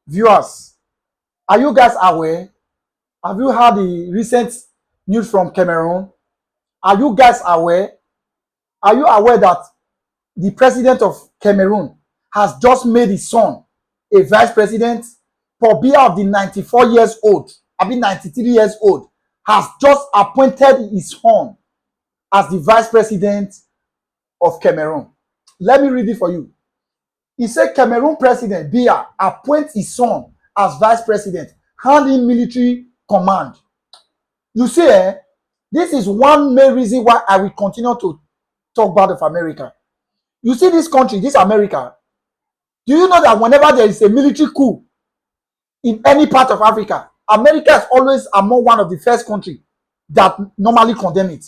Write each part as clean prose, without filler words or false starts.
Viewers, are you guys aware? Have you heard the recent news from Cameroon? Are you guys aware? Are you aware that the president of Cameroon has just made his son a vice president? Paul Biya of the 94 years old, I mean 93 years old, has just appointed his son as the vice president of Cameroon. Let me read it for you. He said Cameroon President Biya appoints his son as vice president, handing military command. You see, this is one main reason why I will continue to talk bad of America. You see this country, this America, do you know that whenever there is a military coup in any part of Africa, America is always among one of the first countries that normally condemn it.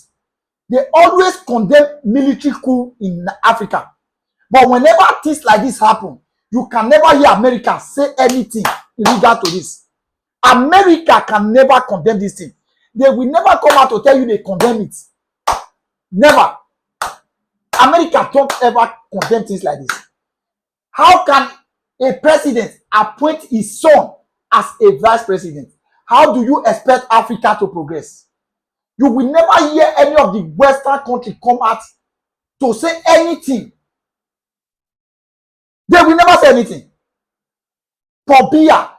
They always condemn military coup in Africa. But whenever things like this happen, you can never hear America say anything in regard to this. America can never condemn this thing. They will never come out to tell you they condemn it. Never. America don't ever condemn things like this. How can a president appoint his son as a vice president? How do you expect Africa to progress? You will never hear any of the Western countries come out to say anything. They will never say anything. Paul Biya,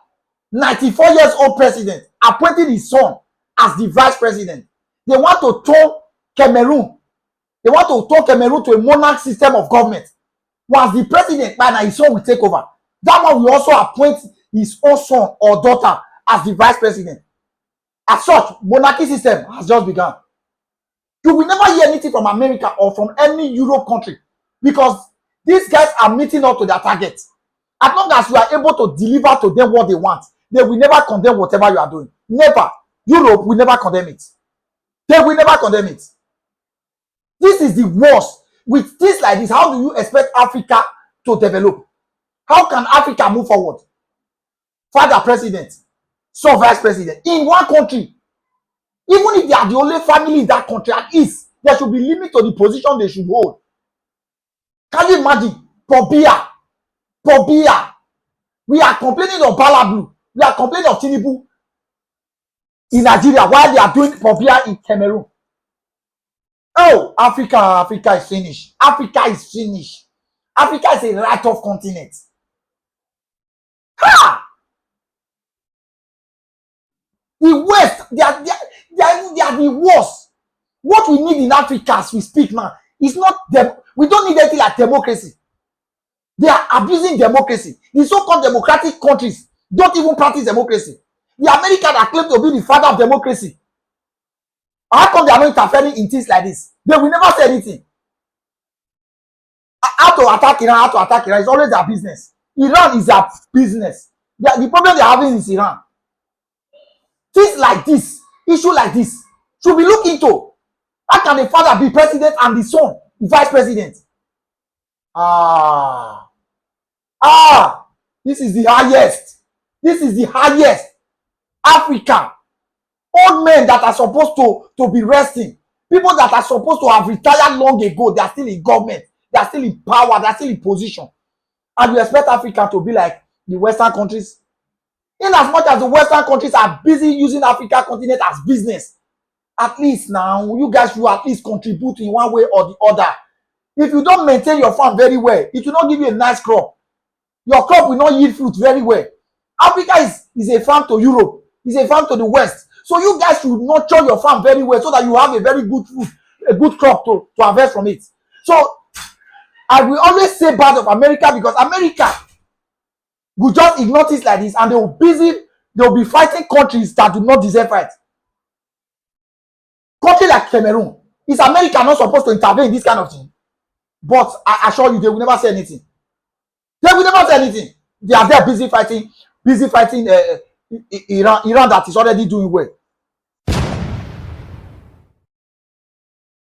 94 years old president, appointed his son as the vice president. They want to turn Cameroon. They want to turn Cameroon to a monarch system of government. Once the president, by now his son will take over. That one will also appoint his own son or daughter as the vice president. As such, monarchy system has just begun. You will never hear anything from America or from any Europe country because these guys are meeting up to their target. As long as you are able to deliver to them what they want, they will never condemn whatever you are doing. Never. Europe will never condemn it. They will never condemn it. This is the worst. With things like this, how do you expect Africa to develop? How can Africa move forward? Father president, son vice president in one country. Even if they are the only family in that country, at least there should be limit to the position they should hold. Can you imagine? Paul Biya. We are complaining of Balablu. We are complaining of Tinubu in Nigeria while they are doing Paul Biya in Cameroon. Oh, Africa is finished. Africa is finished. Africa is a write-off continent. Ha! The West, they are the worst. What we need in Africa as we speak now is not them. We don't need anything like democracy. They are abusing democracy. The so-called democratic countries don't even practice democracy. The Americans that claim to be the father of democracy, how come they are not interfering in things like this? They will never say anything. How to attack Iran, is always their business. Iran is their business. The problem they are having is Iran. Things like this, issue like this, should be looked into. How can the father be president and the son the vice president? This is the highest. This is the highest. Africa. Old men that are supposed to be resting. People that are supposed to have retired long ago. They are still in government. They are still in power. They are still in position. And you expect Africa to be like the Western countries? In as much as the Western countries are busy using Africa continent as business, at least now, you guys should at least contribute in one way or the other. If you don't maintain your farm very well, it will not give you a nice crop. Your crop will not yield fruit very well. Africa is a farm to Europe. It's a farm to the West. So you guys should nurture your farm very well so that you have a very good fruit, a good crop to harvest from it. So I will always say bad of America because America will just ignore things like this and they will be fighting countries that do not deserve fight. Country like Cameroon, is America not supposed to intervene in this kind of thing? But I assure you, they will never say anything. They will never say anything. They are there busy fighting Iran that is already doing well.